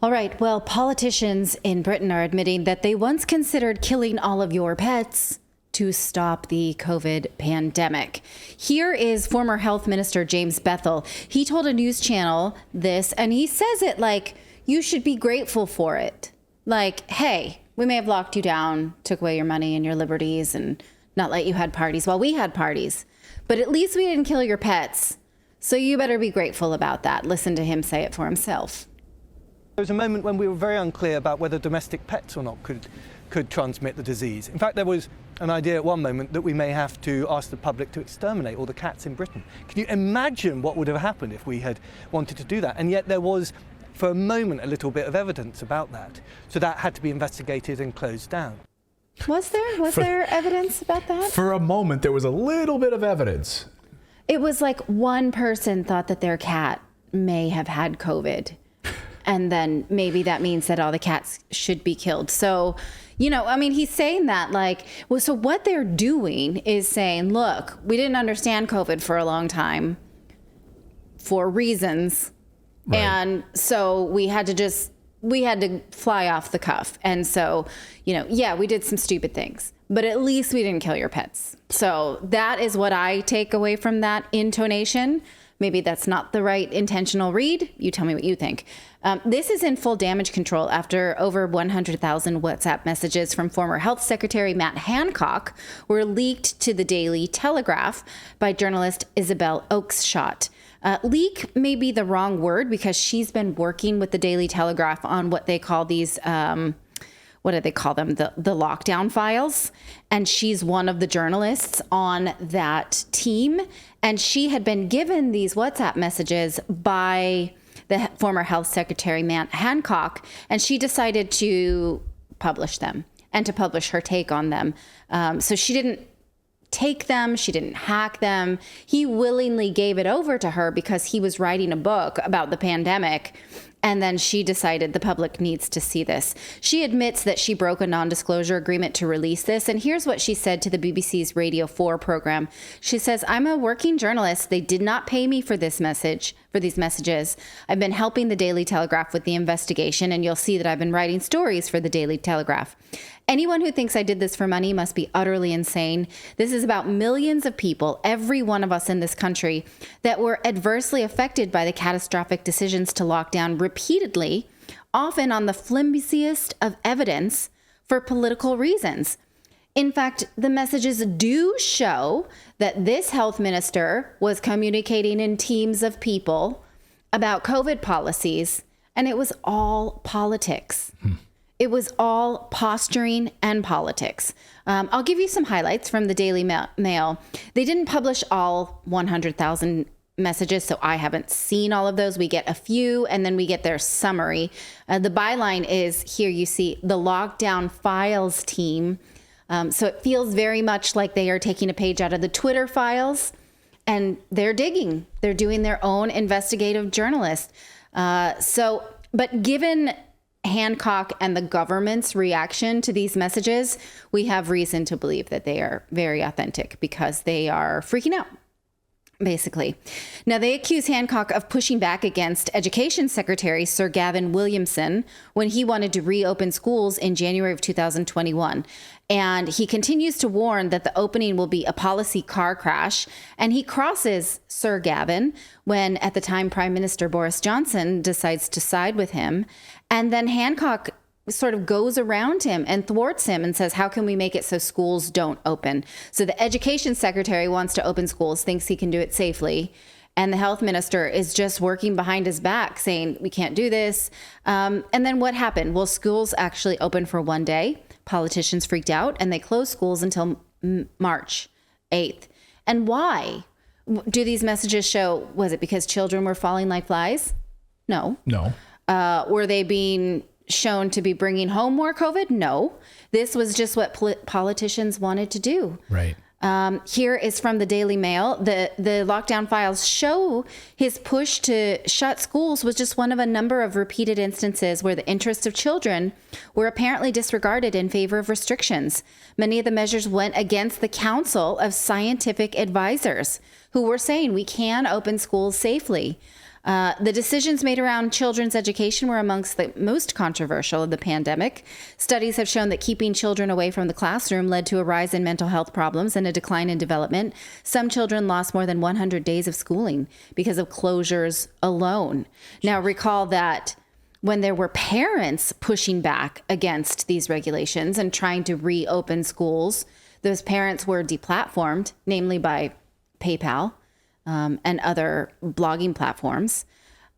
All right. Well, politicians in Britain are admitting that they once considered killing all of your pets to stop the COVID pandemic. Here is former Health Minister James Bethel. He told a news channel this, and he says it like you should be grateful for it. Like, hey, we may have locked you down, took away your money and your liberties, and not let you have parties while we had parties. But at least we didn't kill your pets. So you better be grateful about that. Listen to him say it for himself. There was a moment when we were very unclear about whether domestic pets or not could transmit the disease. In fact, there was an idea at one moment that we may have to ask the public to exterminate all the cats in Britain. Can you imagine what would have happened if we had wanted to do that? And yet there was, for a moment, a little bit of evidence about that. So that had to be investigated and closed down. Was there evidence about that? For a moment, there was a little bit of evidence. It was like one person thought that their cat may have had COVID. And then maybe that means that all the cats should be killed. So, he's saying that so what they're doing is saying, look, we didn't understand COVID for a long time for reasons. Right. And so we had to fly off the cuff. And so, we did some stupid things, but at least we didn't kill your pets. So that is what I take away from that intonation. Maybe that's not the right intentional read. You tell me what you think. This is in full damage control after over 100,000 WhatsApp messages from former Health Secretary Matt Hancock were leaked to the Daily Telegraph by journalist Isabel Oakeshott. Leak may be the wrong word because she's been working with the Daily Telegraph on what they call these, what do they call them? The lockdown files. And she's one of the journalists on that team. And she had been given these WhatsApp messages by the former Health Secretary Matt Hancock, and she decided to publish them and to publish her take on them. So she didn't take them. She didn't hack them. He willingly gave it over to her because he was writing a book about the pandemic. And then she decided the public needs to see this. She admits that she broke a non-disclosure agreement to release this. And here's what she said to the BBC's Radio 4 program. She says, "I'm a working journalist. They did not pay me for these messages. I've been helping the Daily Telegraph with the investigation, and you'll see that I've been writing stories for the Daily Telegraph. Anyone who thinks I did this for money must be utterly insane. This is about millions of people, every one of us in this country, that were adversely affected by the catastrophic decisions to lock down repeatedly, often on the flimsiest of evidence for political reasons. In fact, the messages do show that this health minister was communicating in teams of people about COVID policies, and it was all politics. It was all posturing and politics. I'll give you some highlights from the Daily Mail. They didn't publish all 100,000 messages, so I haven't seen all of those. We get a few, and then we get their summary. The byline is, here you see, the lockdown files team. So it feels very much like they are taking a page out of the Twitter files, and they're digging. They're doing their own investigative journalist. But given Hancock and the government's reaction to these messages, we have reason to believe that they are very authentic because they are freaking out, basically. Now, they accuse Hancock of pushing back against Education Secretary Sir Gavin Williamson when he wanted to reopen schools in January of 2021. And he continues to warn that the opening will be a policy car crash. And he crosses Sir Gavin when, at the time, Prime Minister Boris Johnson decides to side with him. And then Hancock sort of goes around him and thwarts him and says, how can we make it so schools don't open? So the Education Secretary wants to open schools, thinks he can do it safely. And the health minister is just working behind his back saying, we can't do this. And then what happened? Well, schools actually opened for one day. Politicians freaked out and they closed schools until March 8th. And why do these messages show? Was it because children were falling like flies? No. Were they being shown to be bringing home more COVID? No. This was just what politicians wanted to do. Right. Here is from the Daily Mail. The lockdown files show his push to shut schools was just one of a number of repeated instances where the interests of children were apparently disregarded in favor of restrictions. Many of the measures went against the counsel of scientific advisors who were saying we can open schools safely. The decisions made around children's education were amongst the most controversial of the pandemic. Studies have shown that keeping children away from the classroom led to a rise in mental health problems and a decline in development. Some children lost more than 100 days of schooling because of closures alone. Now, recall that when there were parents pushing back against these regulations and trying to reopen schools, those parents were deplatformed, namely by PayPal and other blogging platforms.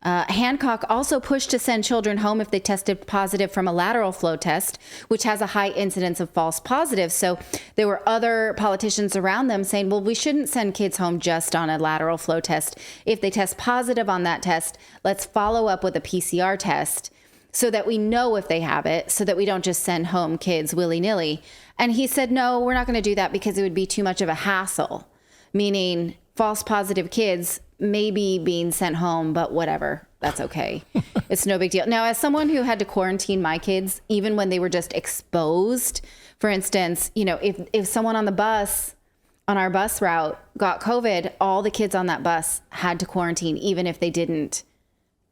Hancock also pushed to send children home if they tested positive from a lateral flow test, which has a high incidence of false positives. So there were other politicians around them saying, well, we shouldn't send kids home just on a lateral flow test. If they test positive on that test, let's follow up with a PCR test so that we know if they have it, so that we don't just send home kids willy-nilly. And he said, no, we're not going to do that because it would be too much of a hassle, meaning false positive kids maybe being sent home, but whatever, that's okay. It's no big deal. Now, as someone who had to quarantine my kids, even when they were just exposed, for instance, you know, if someone on the bus, on our bus route got COVID, all the kids on that bus had to quarantine, even if they didn't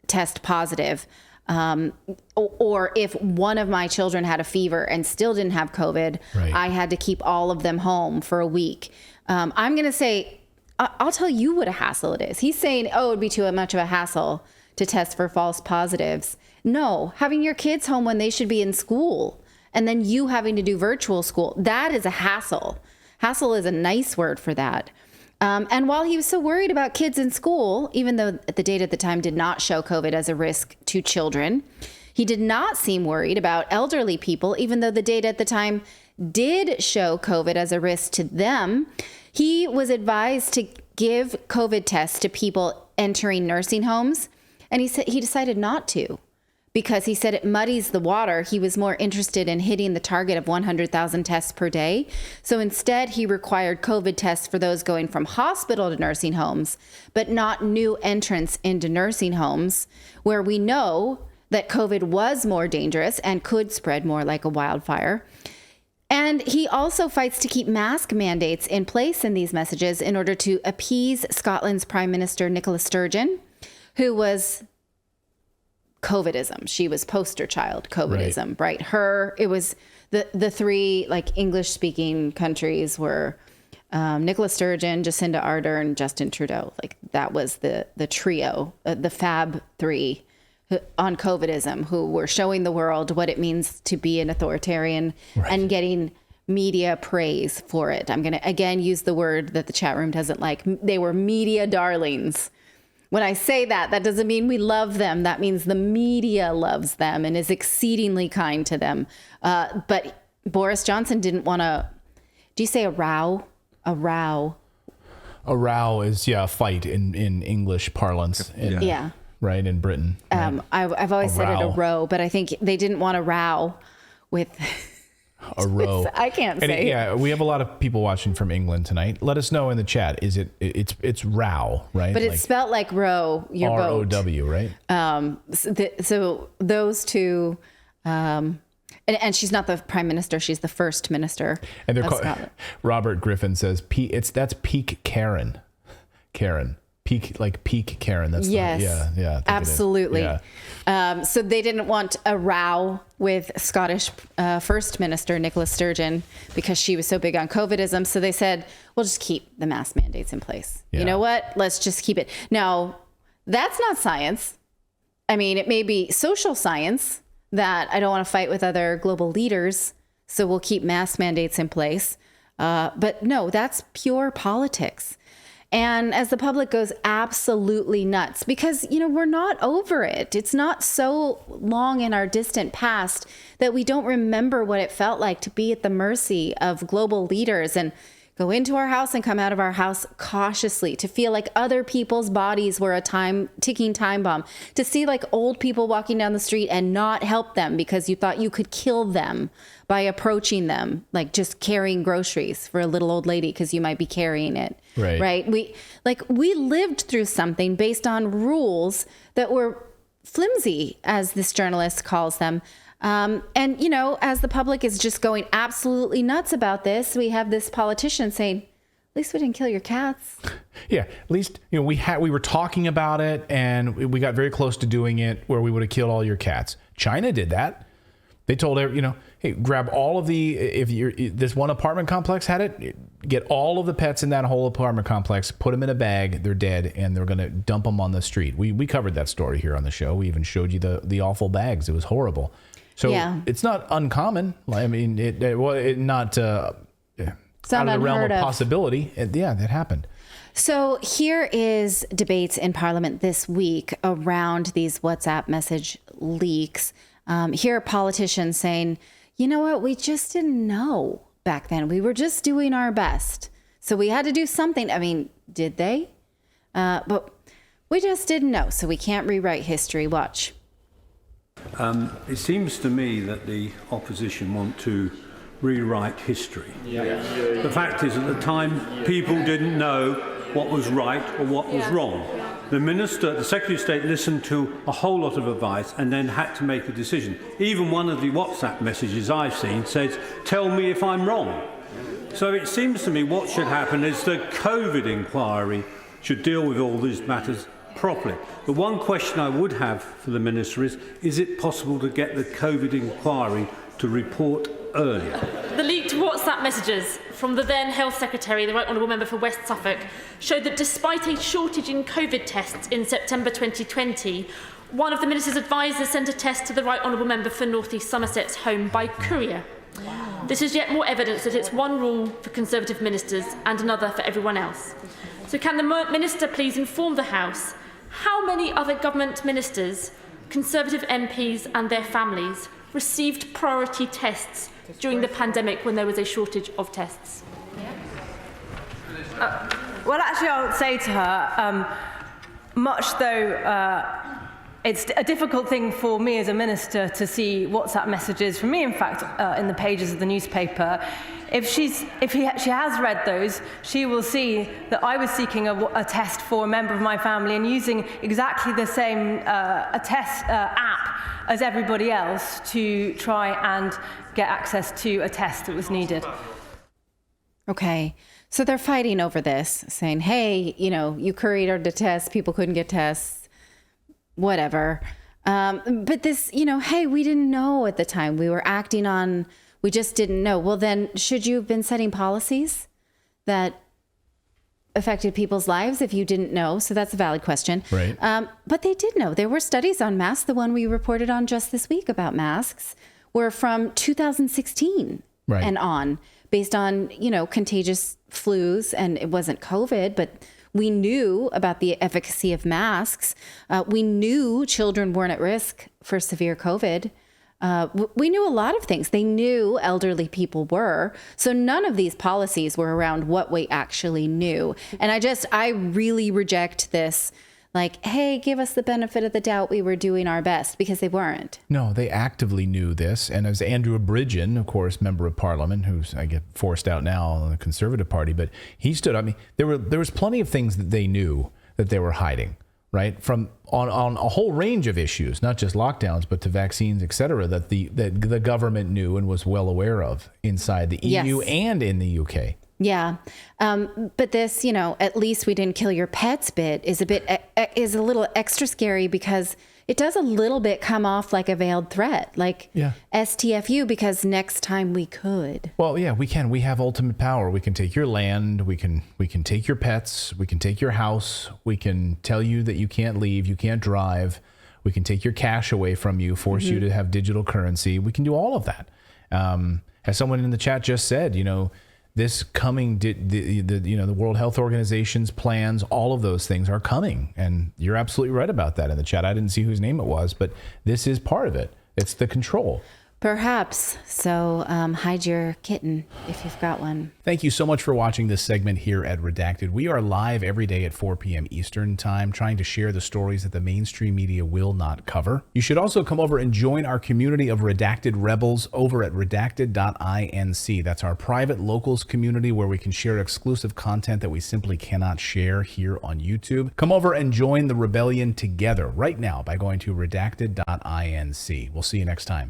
test positive. Or if one of my children had a fever and still didn't have COVID, right, I had to keep all of them home for a week. I'm going to say, I'll tell you what a hassle it is. He's saying, oh, it'd be too much of a hassle to test for false positives. No, having your kids home when they should be in school and then you having to do virtual school, that is a hassle. Hassle is a nice word for that. And while he was so worried about kids in school, even though the data at the time did not show COVID as a risk to children, he did not seem worried about elderly people, even though the data at the time did show COVID as a risk to them. He was advised to give COVID tests to people entering nursing homes, and he said he decided not to because he said it muddies the water. He was more interested in hitting the target of 100,000 tests per day. So instead, he required COVID tests for those going from hospital to nursing homes, but not new entrants into nursing homes, where we know that COVID was more dangerous and could spread more like a wildfire. And he also fights to keep mask mandates in place in these messages in order to appease Scotland's Prime Minister Nicola Sturgeon, who was COVIDism. She was poster child COVIDism, right? It was the three like English speaking countries were Nicola Sturgeon, Jacinda Ardern, Justin Trudeau. Like that was the trio, the Fab Three on COVIDism, who were showing the world what it means to be an authoritarian, right, and getting media praise for it. I'm going to, again, use the word that the chat room doesn't like. They were media darlings. When I say that, that doesn't mean we love them. That means the media loves them and is exceedingly kind to them. But Boris Johnson didn't want to, do you say a row? A row. A row is, a fight in English parlance. Yeah. Right, in Britain. Right? I've always said it a row, but I think they didn't want a row with a row. I can't say. Yeah, we have a lot of people watching from England tonight. Let us know in the chat. Is it's row, right? But it's spelled like row, your boat. R-O-W, right? So those two, and she's not the prime minister; she's the first minister. And they're called. Robert Griffin says, that's peak Karen, Karen. Peak Karen. That's yes, yeah, absolutely. Yeah. So they didn't want a row with Scottish First Minister Nicola Sturgeon because she was so big on COVIDism. So they said, we'll just keep the mask mandates in place. Yeah. You know what? Let's just keep it. Now, that's not science. I mean, it may be social science that I don't want to fight with other global leaders, so we'll keep mask mandates in place. But no, that's pure politics. And as the public goes absolutely nuts, because, we're not over it. It's not so long in our distant past that we don't remember what it felt like to be at the mercy of global leaders and go into our house and come out of our house cautiously, to feel like other people's bodies were a ticking time bomb, to see like old people walking down the street and not help them because you thought you could kill them by approaching them, like just carrying groceries for a little old lady because you might be carrying it. Right. We lived through something based on rules that were flimsy, as this journalist calls them. And, as the public is just going absolutely nuts about this, we have this politician saying, least we didn't kill your cats. Yeah, at least we were talking about it, and we got very close to doing it where we would have killed all your cats. China did that. They told hey, grab all of this one apartment complex had it, get all of the pets in that whole apartment complex, put them in a bag, they're dead, and they're going to dump them on the street. We covered that story here on the show. We even showed you the awful bags. It was horrible. So It's not uncommon. I mean, it's not out of the realm of possibility. That happened. So here is debates in Parliament this week around these WhatsApp message leaks. Here are politicians saying, you know what, we just didn't know back then. We were just doing our best. So we had to do something. I mean, did they? But we just didn't know. So we can't rewrite history. Watch. It seems to me that the opposition want to rewrite history. The fact is, at the time, people didn't know what was right or what was wrong. The Secretary of State listened to a whole lot of advice and then had to make a decision. Even one of the WhatsApp messages I've seen says, "Tell me if I'm wrong." So it seems to me what should happen is the COVID inquiry should deal with all these matters properly. The one question I would have for the Minister is it possible to get the COVID inquiry to report earlier? The leaked WhatsApp messages from the then Health Secretary, the Right Honourable Member for West Suffolk, showed that despite a shortage in COVID tests in September 2020, one of the Minister's advisers sent a test to the Right Honourable Member for North East Somerset's home by courier. Wow. This is yet more evidence that it's one rule for Conservative ministers and another for everyone else. So can the Minister please inform the House how many other government ministers, Conservative MPs and their families received priority tests during the pandemic when there was a shortage of tests? Well, actually, I would say to her, much though it's a difficult thing for me as a minister to see WhatsApp messages from me, in fact, in the pages of the newspaper. If she has read those, she will see that I was seeking a test for a member of my family and using exactly the same test app as everybody else to try and get access to a test that was needed. Okay. So they're fighting over this, saying, hey, you couriered the test, people couldn't get tests, whatever. But this, hey, we didn't know at the time. We were acting on, we just didn't know. Well, then should you have been setting policies that affected people's lives if you didn't know? So that's a valid question. Right. But they did know. There were studies on masks. The one we reported on just this week about masks were from 2016 and on, based on, contagious flus. And it wasn't COVID, but we knew about the efficacy of masks. We knew children weren't at risk for severe COVID. We knew a lot of things. They knew elderly people were. So none of these policies were around what we actually knew. And I really reject this, like, hey, give us the benefit of the doubt, we were doing our best, because they weren't. No, they actively knew this. And as Andrew Bridgen, of course, member of Parliament, who's I get forced out now on the Conservative Party, but he stood, there was plenty of things that they knew that they were hiding. Right, from on a whole range of issues, not just lockdowns, but to vaccines, et cetera, that the government knew and was well aware of inside the EU and in the UK. Yeah, but this, at least we didn't kill your pets bit is a little extra scary, because it does a little bit come off like a veiled threat, like STFU, because next time we could. Well, yeah, we can. We have ultimate power. We can take your land. We can take your pets. We can take your house. We can tell you that you can't leave. You can't drive. We can take your cash away from you, force you to have digital currency. We can do all of that. As someone in the chat just said, this coming, the World Health Organization's plans, all of those things are coming. And you're absolutely right about that in the chat. I didn't see whose name it was, but this is part of it. It's the control. Perhaps. So hide your kitten if you've got one. Thank you so much for watching this segment here at Redacted. We are live every day at 4 p.m. Eastern time, trying to share the stories that the mainstream media will not cover. You should also come over and join our community of Redacted Rebels over at redacted.inc. That's our private locals community where we can share exclusive content that we simply cannot share here on YouTube. Come over and join the rebellion together right now by going to redacted.inc. We'll see you next time.